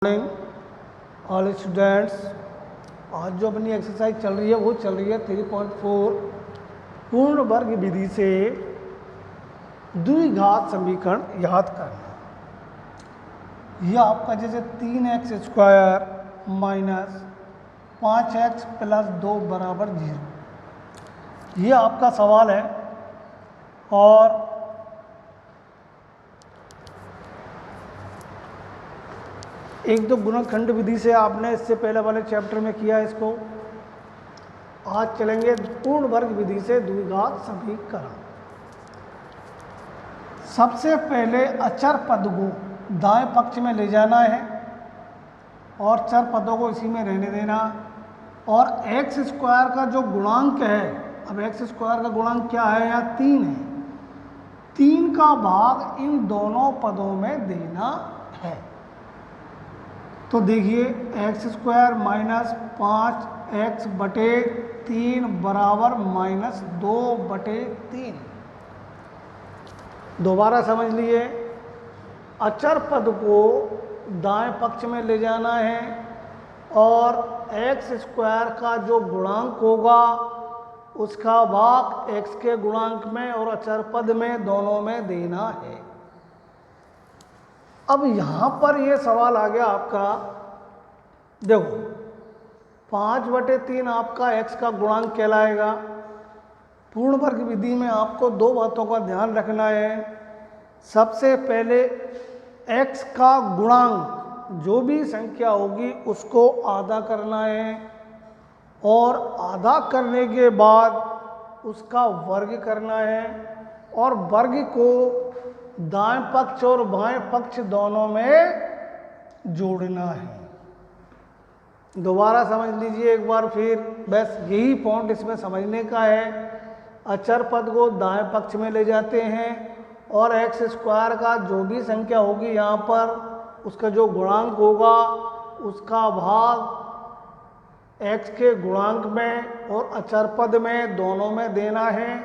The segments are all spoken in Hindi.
Morning all students. आज जो अपनी एक्सरसाइज चल रही है वो चल रही है 3.4 पूर्ण वर्ग विधि से द्विघात समीकरण याद करना। यह आपका जैसे 3x² माइनस 5x प्लस 2 बराबर 0, ये आपका सवाल है। और एक तो गुणनखंड विधि से आपने इससे पहले वाले चैप्टर में किया इसको। आज चलेंगे पूर्ण वर्ग विधि से द्विघात समीकरण। सबसे पहले अचर पद को दाएं पक्ष में ले जाना है और चर पदों को इसी में रहने देना। और x² का जो गुणांक है, अब x² का गुणांक क्या है, यहाँ 3 है, 3 का भाग इन दोनों पदों में देना है। तो देखिए x² माइनस 5x बटे 3 बराबर माइनस 2/3। दोबारा समझ लिए, अचर पद को दाएं पक्ष में ले जाना है और x² का जो गुणांक होगा उसका भाग x के गुणांक में और अचर पद में दोनों में देना है। अब यहाँ पर ये सवाल आ गया आपका, देखो 5/3 आपका x का गुणांक कहलाएगा। पूर्ण वर्ग विधि में आपको दो बातों का ध्यान रखना है। सबसे पहले x का गुणांक जो भी संख्या होगी उसको आधा करना है और आधा करने के बाद उसका वर्ग करना है और वर्ग को दाएं पक्ष और बाएं पक्ष दोनों में जोड़ना है। दोबारा समझ लीजिए एक बार फिर, बस यही पॉइंट इसमें समझने का है। अचर पद को दाएं पक्ष में ले जाते हैं और x² का जो भी संख्या होगी यहाँ पर उसका जो गुणांक होगा उसका भाग x के गुणांक में और अचर पद में दोनों में देना है।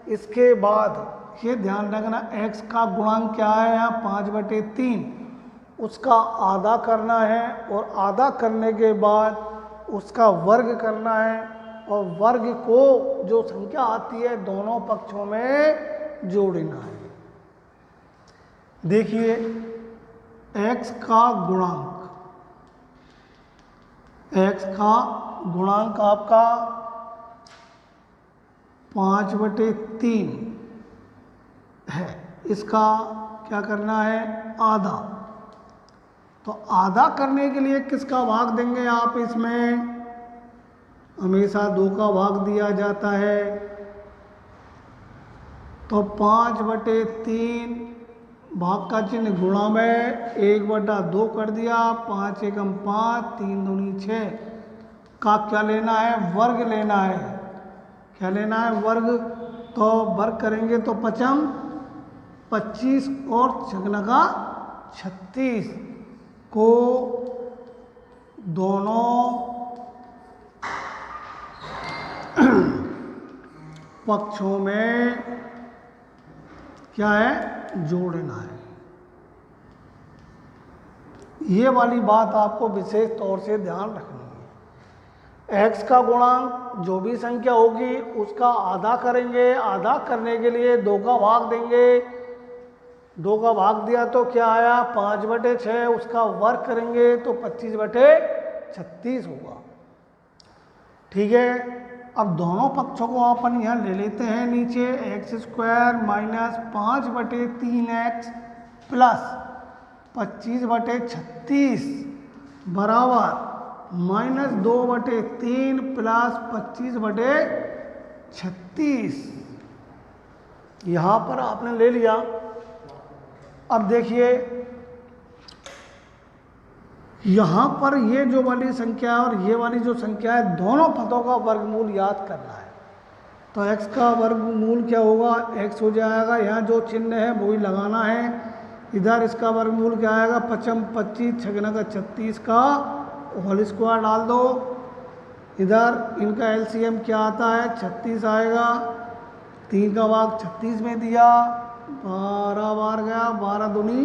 इसके बाद ये ध्यान रखना, x का गुणांक क्या है, यहाँ 5/3, उसका आधा करना है और आधा करने के बाद उसका वर्ग करना है और वर्ग को जो संख्या आती है दोनों पक्षों में जोड़ना है। देखिए x का गुणांक आपका 5/3 है, इसका क्या करना है, आधा। तो आधा करने के लिए किसका भाग देंगे आप, इसमें हमेशा 2 का भाग दिया जाता है। तो 5/3 भाग का चिन्ह गुणा में 1/2 कर दिया, 5 एकम 5, 3 दूनी 6 का क्या लेना है, वर्ग लेना है। क्या लेना है, वर्ग। तो वर्ग करेंगे तो 5 25 और 36 को दोनों पक्षों में क्या है, जोड़ना है। ये वाली बात आपको विशेष तौर से ध्यान रखनी है। x का गुणांक जो भी संख्या होगी उसका आधा करेंगे, आधा करने के लिए 2 का भाग देंगे। 2 का भाग दिया तो क्या आया, 5/6, उसका वर्ग करेंगे तो 25/36 होगा। ठीक है। अब दोनों पक्षों को अपन यहाँ ले लेते हैं नीचे, x² माइनस 5/3x प्लस 25/36 बराबर माइनस 2/3 प्लस 25/36। यहाँ पर आपने ले लिया। अब देखिए यहाँ पर ये जो वाली संख्या है और ये वाली जो संख्या है, दोनों पदों का वर्गमूल याद करना है। तो x का वर्गमूल क्या होगा, x हो जाएगा, यहाँ जो चिन्ह है वही लगाना है। इधर इसका वर्गमूल क्या आएगा, 5 25 6 36 का होल स्क्वायर डाल दो। इधर इनका LCM क्या आता है, 36 आएगा। 3 का भाग 36 में दिया, 12 बार गया, 12 दूनी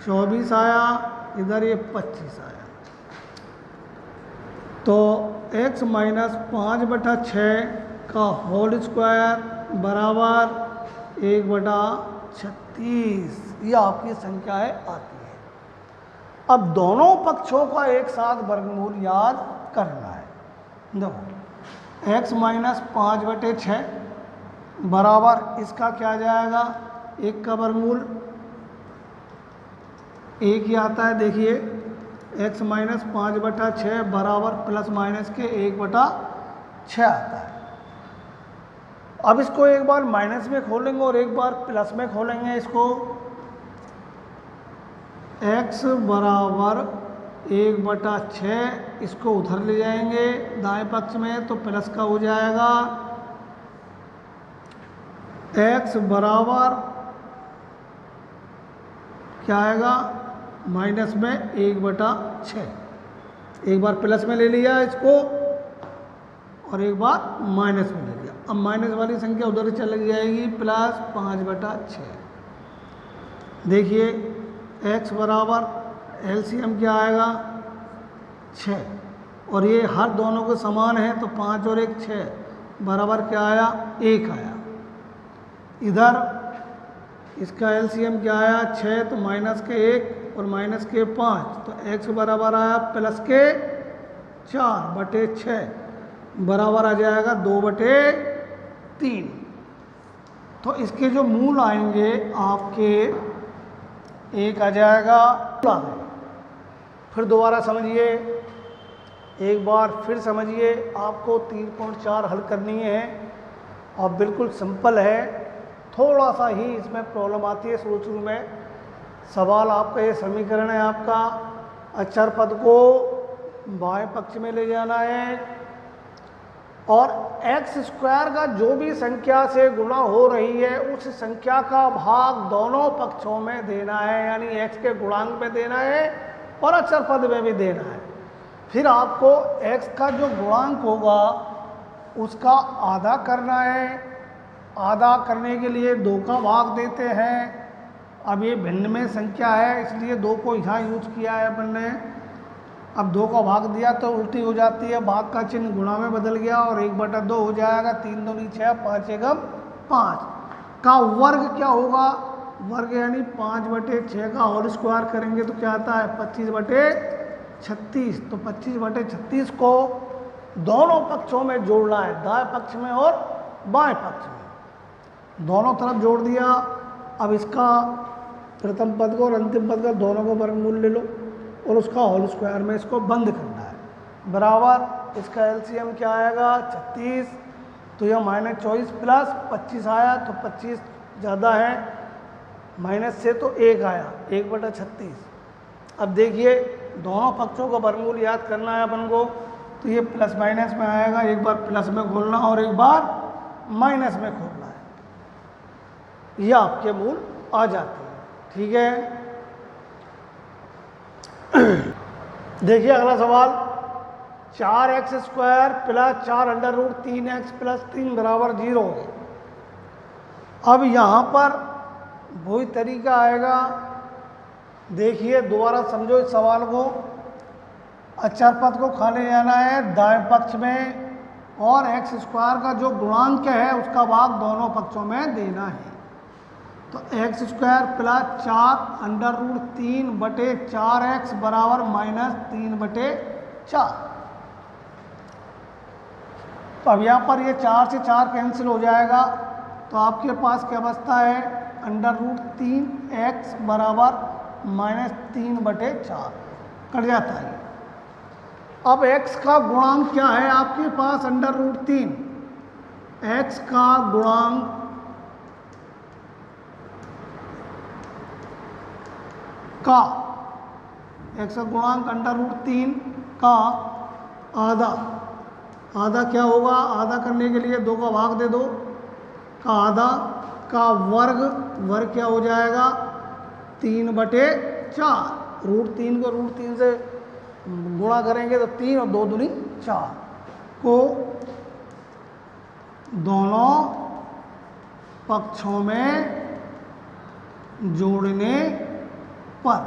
24 आया। इधर ये 25 आया। तो x माइनस 5/6 का होल स्क्वायर बराबर 1/36, ये आपकी संख्या है आती है। अब दोनों पक्षों का एक साथ वर्गमूल याद करना है। देखो x माइनस 5/6 बराबर इसका क्या जाएगा, 1 का वर्गमूल 1 ही आता है। देखिए x माइनस 5/6 बराबर प्लस माइनस के 1/6 आता है। अब इसको एक बार माइनस में खोलेंगे और एक बार प्लस में खोलेंगे। इसको x बराबर 1/6, इसको उधर ले जाएंगे दाएं पक्ष में तो प्लस का हो जाएगा। x बराबर क्या आएगा, माइनस में 1/6। एक बार प्लस में ले लिया इसको और एक बार माइनस में ले लिया। अब माइनस वाली संख्या उधर चली जाएगी, प्लस 5/6। देखिए x बराबर एलसीएम क्या आएगा, 6, और ये हर दोनों के समान है तो 5 और 1 6 बराबर क्या आया, 1 आया। इधर इसका एलसीएम क्या आया, 6, तो माइनस के 1 और माइनस के 5, तो x बराबर आया प्लस के 4/6 बराबर आ जाएगा 2/3। तो इसके जो मूल आएंगे आपके 1 आ जाएगा। फिर दोबारा समझिए, एक बार फिर समझिए, आपको 3.4 हल करनी है और बिल्कुल सिंपल है। थोड़ा सा ही इसमें प्रॉब्लम आती है शुरू में। सवाल आपका ये समीकरण है, आपका अचर पद को बाएं पक्ष में ले जाना है और x स्क्वायर का जो भी संख्या से गुणा हो रही है उस संख्या का भाग दोनों पक्षों में देना है, यानी x के गुणांक में देना है और अचर पद में भी देना है। फिर आपको x का जो गुणांक होगा उसका आधा करना है। आधा करने के लिए 2 का भाग देते हैं। अब ये भिन्न में संख्या है इसलिए 2 को यहाँ यूज किया है अपन ने। अब 2 का भाग दिया तो उल्टी हो जाती है, भाग का चिन्ह गुणा में बदल गया और 1/2 हो जाएगा। 3 दूनी 6, 5 एकम 5 का वर्ग क्या होगा, वर्ग यानी 5/6 का होल स्क्वायर करेंगे तो क्या आता है 25/36। तो 25/36 को दोनों पक्षों में जोड़ना है, दाएं पक्ष में और बाएं पक्ष में, दोनों तरफ जोड़ दिया। अब इसका प्रथम पद को और अंतिम पद का दोनों को वर्गमूल ले लो और उसका होल स्क्वायर में इसको बंद करना है। बराबर इसका एलसीएम क्या आएगा, 36, तो यह -24 प्लस 25 आया तो 25 ज़्यादा है, माइनस से तो 1 आया, 1/36। अब देखिए दोनों पक्षों का वर्गमूल याद करना है अपन को, तो ये प्लस माइनस में आएगा। एक बार प्लस में खोलना और एक बार माइनस में खोलना है, ये आपके मूल आ जाते हैं। ठीक है, देखिए अगला सवाल, 4x² प्लस 4√3x प्लस 3 बराबर 0। अब यहाँ पर वही तरीका आएगा। देखिए दोबारा समझो इस सवाल को, अचर पद को खाने जाना है दाएं पक्ष में और x² का जो गुणांक है उसका भाग दोनों पक्षों में देना है। तो x² प्लस 4√3/4x बराबर -3/4। तो अब यहाँ पर ये 4 से 4 कैंसिल हो जाएगा तो आपके पास क्या बचता है, √3x बराबर -3/4 कट जाता है। अब x का गुणांक क्या है आपके पास, √3। x का गुणांक का x का गुणांक √3 का आधा क्या होगा, आधा करने के लिए 2 का भाग दे दो, का आधा का वर्ग क्या हो जाएगा 3/4। √3 को √3 से गुणा करेंगे तो 3 और 2 दूनी 4 को दोनों पक्षों में जोड़ने पर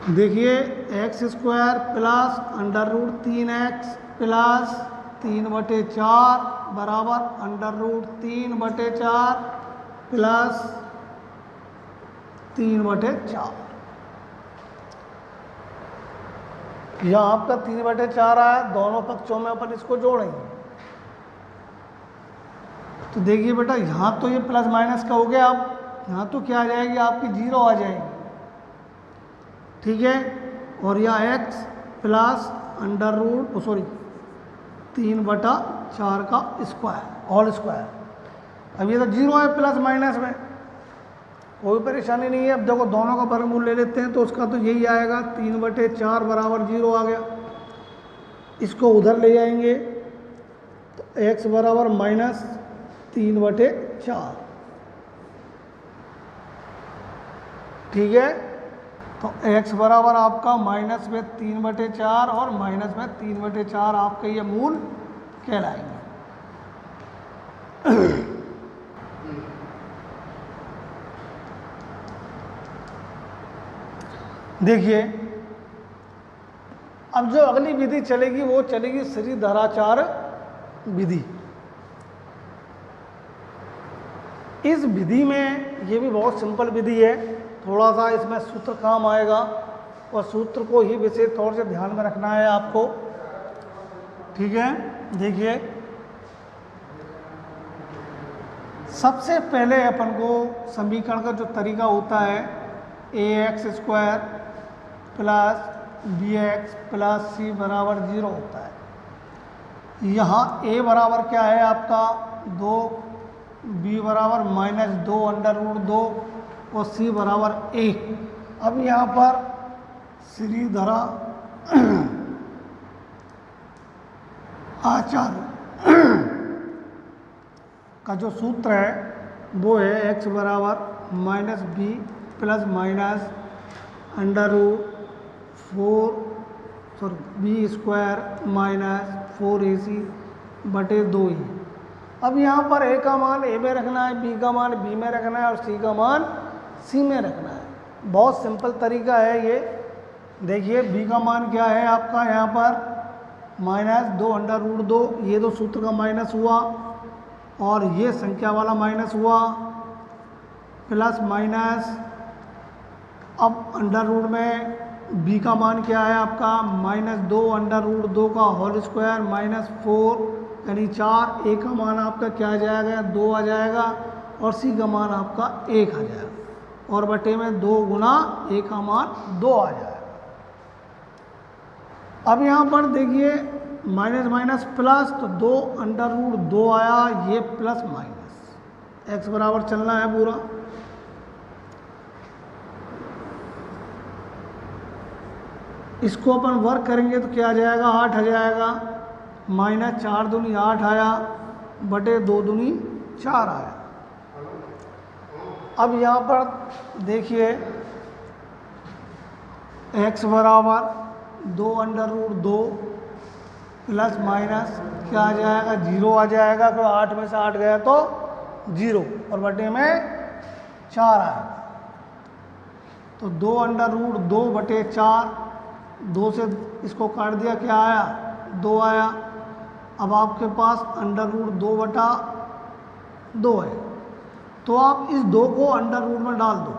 देखिए x square plus under root 3x plus 3/4 बराबर अंडर रूट 3/4 प्लस 3/4। यहाँ आपका 3/4 आया, दोनों पक्षों में अपन इसको जोड़ेंगे। तो देखिए बेटा यहाँ तो ये प्लस माइनस का हो गया, अब यहाँ तो क्या आ जाएगी आपकी 0 आ जाएगी, ठीक है। और यहाँ x प्लस अंडर रूट 3/4 का स्क्वायर होल स्क्वायर। अब ये तो 0 है प्लस माइनस में, कोई परेशानी नहीं है। अब देखो दोनों का वर्गमूल ले लेते हैं तो उसका तो यही आएगा, 3/4 बराबर 0 आ गया। इसको उधर ले जाएंगे तो x बराबर माइनस 3/4, ठीक है। तो x बराबर आपका माइनस में 3/4 और माइनस में 3/4 आपके ये मूल कहलाएंगे। देखिए अब जो अगली विधि चलेगी वो चलेगी श्रीधराचार्य विधि। इस विधि में ये भी बहुत सिंपल विधि है, थोड़ा सा इसमें सूत्र काम आएगा और सूत्र को ही विशेष तौर से ध्यान में रखना है आपको, ठीक है। देखिए सबसे पहले अपन को समीकरण का जो तरीका होता है ax² plus bx plus c बराबर 0 होता है। यहाँ a बराबर क्या है आपका 2, b बराबर -2 अंडर रूट 2 और c बराबर 1। अब यहाँ पर श्रीधरा आचार्य का जो सूत्र है वो है x बराबर -b plus minus under root 4b² minus 4ac/2। अब यहाँ पर a का मान a में रखना है, b का मान b में रखना है और c का मान c में रखना है। बहुत सिंपल तरीका है ये। देखिए b का मान क्या है आपका यहाँ पर -2 अंडर रूट 2, ये तो सूत्र का माइनस हुआ और ये संख्या वाला माइनस हुआ, प्लस माइनस। अब अंडर रूट में b का मान क्या है आपका -2 अंडर रूट 2 का होल स्क्वायर -4 यानी 4। a का मान आपका क्या आ जाएगा 2 आ जाएगा और c का मान आपका 1 आ जाएगा और बटे में 2 गुना a का मान 2 आ जाएगा। अब यहाँ पर देखिए माइनस माइनस प्लस, तो 2 अंडर रूट 2 आया, ये प्लस माइनस x बराबर चलना है पूरा। इसको अपन वर्क करेंगे तो क्या आ जाएगा 8 आ जाएगा, -4 दूनी 8 आया बटे 2 दूनी 4 आया। अब यहाँ पर देखिए x बराबर 2 अंडर रूट 2 प्लस माइनस क्या आ जाएगा 0 आ जाएगा, तो 8 में से 8 गया तो 0 और बटे में 4 आएगा। तो 2 अंडर रूट 2 बटे 4, 2 से इसको काट दिया क्या आया 2 आया। अब आपके पास अंडर रूट 2/2 है, तो आप इस 2 को अंडर रूट में डाल दो,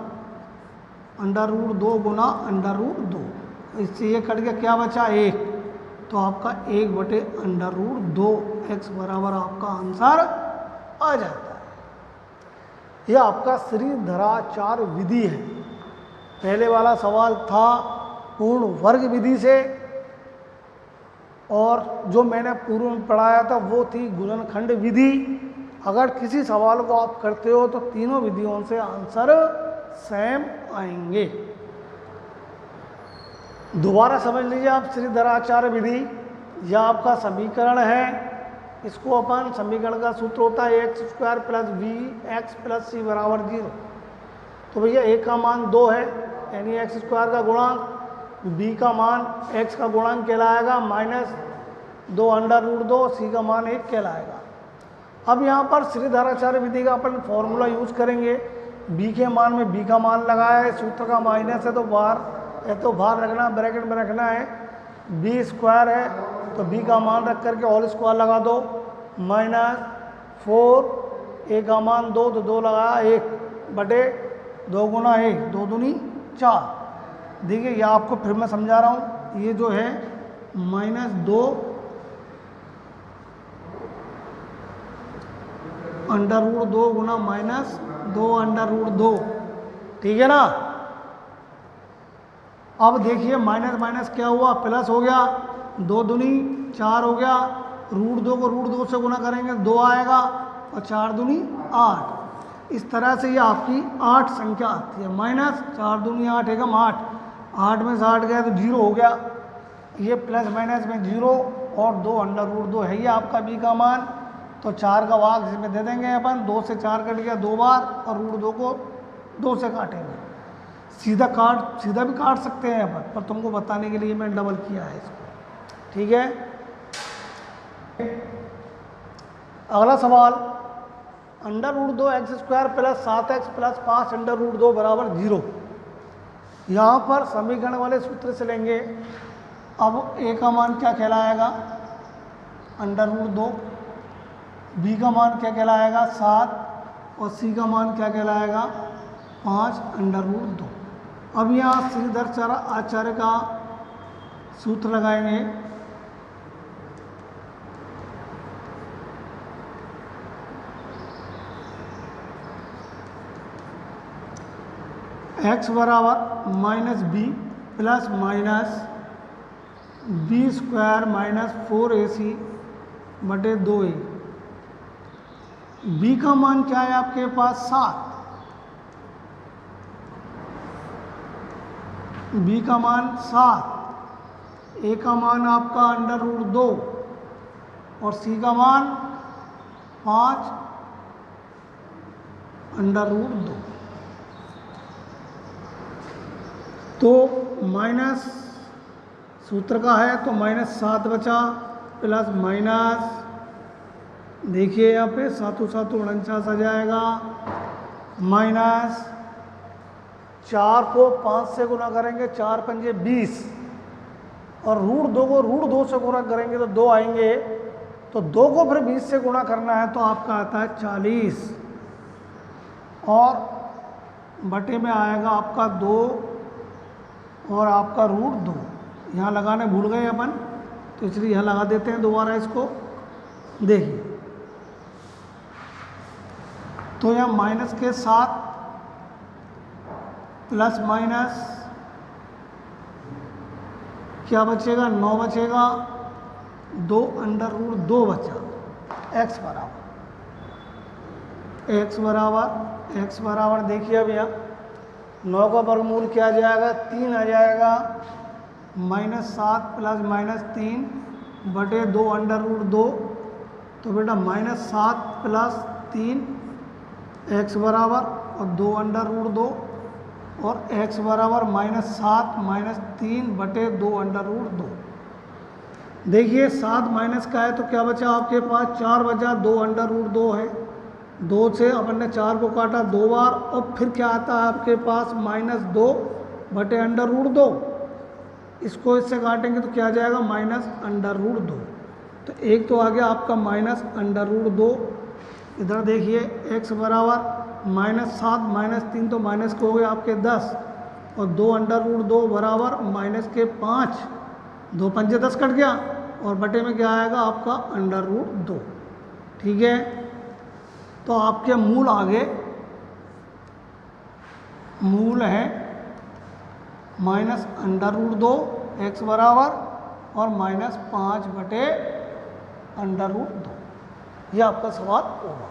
अंडर रूट 2 गुना अंडर रूट 2, इससे ये कट गया क्या बचा 1, तो आपका 1/√2 x बराबर आपका आंसर आ जाता है। यह आपका श्रीधराचार्य विधि है। पहले वाला सवाल था पूर्ण वर्ग विधि से और जो मैंने पूर्व में पढ़ाया था वो थी गुणनखंड विधि। अगर किसी सवाल को आप करते हो तो तीनों विधियों से आंसर सेम आएंगे। दोबारा समझ लीजिए आप श्रीधराचार्य विधि, यह आपका समीकरण है। इसको अपन समीकरण का सूत्र होता है x² plus bx plus c बराबर 0। तो भैया a का मान 2 है यानी x² का गुणांक, b का मान x का गुणांक कहलाएगा -2 अंडर रूट 2, c का मान 1 कहलाएगा। अब यहाँ पर श्रीधराचार्य विधि का अपन फॉर्मूला यूज करेंगे। b के मान में b का मान लगाया है, सूत्र का माइनस है तो बाहर या तो बाहर रखना, ब्रैकेट में रखना है, बी स्क्वायर है तो बी का मान रख करके होल स्क्वायर लगा दो, -4, ए का मान 2 तो 2 लगाया 1 बटे 2 गुना 1, 2 दूनी 4। देखिए ये आपको फिर मैं समझा रहा हूँ, ये जो है -2 √2 गुना -2 √2, ठीक है ना। अब देखिए माइनस माइनस क्या हुआ, प्लस हो गया, 2 दूनी 4 हो गया, √2 को √2 से गुना करेंगे 2 आएगा और 4 दूनी 8। इस तरह से ये आपकी 8 संख्या आती है। -4 दूनी 8 एकम 8 में से 8 गया तो 0 हो गया, ये प्लस माइनस में 0 और 2 √2 है ये आपका बी का मान। तो 4 का भाग इसमें दे देंगे अपन, 2 से 4 कट गया 2 बार और √2 को 2 से काटेंगे, सीधा भी काट सकते हैं अपन, पर तुमको बताने के लिए मैं डबल किया है इसको, ठीक है। अगला सवाल, √2 x² प्लस 7x प्लस 5 √2 बराबर 0। यहाँ पर समीकरण वाले सूत्र से लेंगे। अब ए का मान क्या कहलाएगा, √2, बी का मान क्या कहलाएगा 7 और सी का मान क्या कहलाएगा 5 √2। अब यहाँ श्रीधर आचार्य का सूत्र लगाएंगे। x बराबर -b plus minus b² -4ac बटे 2a। b का मान क्या है आपके पास 7, b का मान 7, a का मान आपका √2 और c का मान 5 √2। तो माइनस सूत्र का है तो -7 बचा प्लस माइनस, देखिए यहाँ पे 7 7 49 आ जाएगा, -4 को 5 से गुना करेंगे 4 पंजे 20 और √2 को √2 से गुना करेंगे तो 2 आएंगे, तो 2 को फिर 20 से गुना करना है तो आपका आता है 40 और बटे में आएगा आपका 2 और आपका √2। यहाँ लगाने भूल गए अपन तो इसलिए यहाँ लगा देते हैं दोबारा इसको। देखिए तो यहाँ माइनस के साथ प्लस माइनस क्या बचेगा 9 बचेगा, 2 √2 बचा, x बराबर देखिए अब यहाँ 9 का वर्गमूल क्या आ जाएगा 3 आ जाएगा, -7 प्लस -3 बटे 2 √2। तो बेटा -7 प्लस 3 x बराबर और 2 √2 और x बराबर -7 -3 बटे 2 √2। देखिए 7 माइनस का है तो क्या बचा आपके पास 4 बचा, 2 √2 है, 2 से अपन ने 4 को काटा 2 बार और फिर क्या आता है आपके पास -2 बटे √2। इसको इससे काटेंगे तो क्या आ जाएगा -√2। तो एक तो आ गया आपका -√2। इधर देखिए x बराबर -7 -3 तो माइनस को हो गए आपके 10 और 2 √2 बराबर -5, 2 पंजे 10 कट गया और बटे में क्या आएगा आपका √2, ठीक है। तो आपके मूल आगे मूल है -√2 x बराबर और -5 बटे √2। यह आपका सवाल होगा।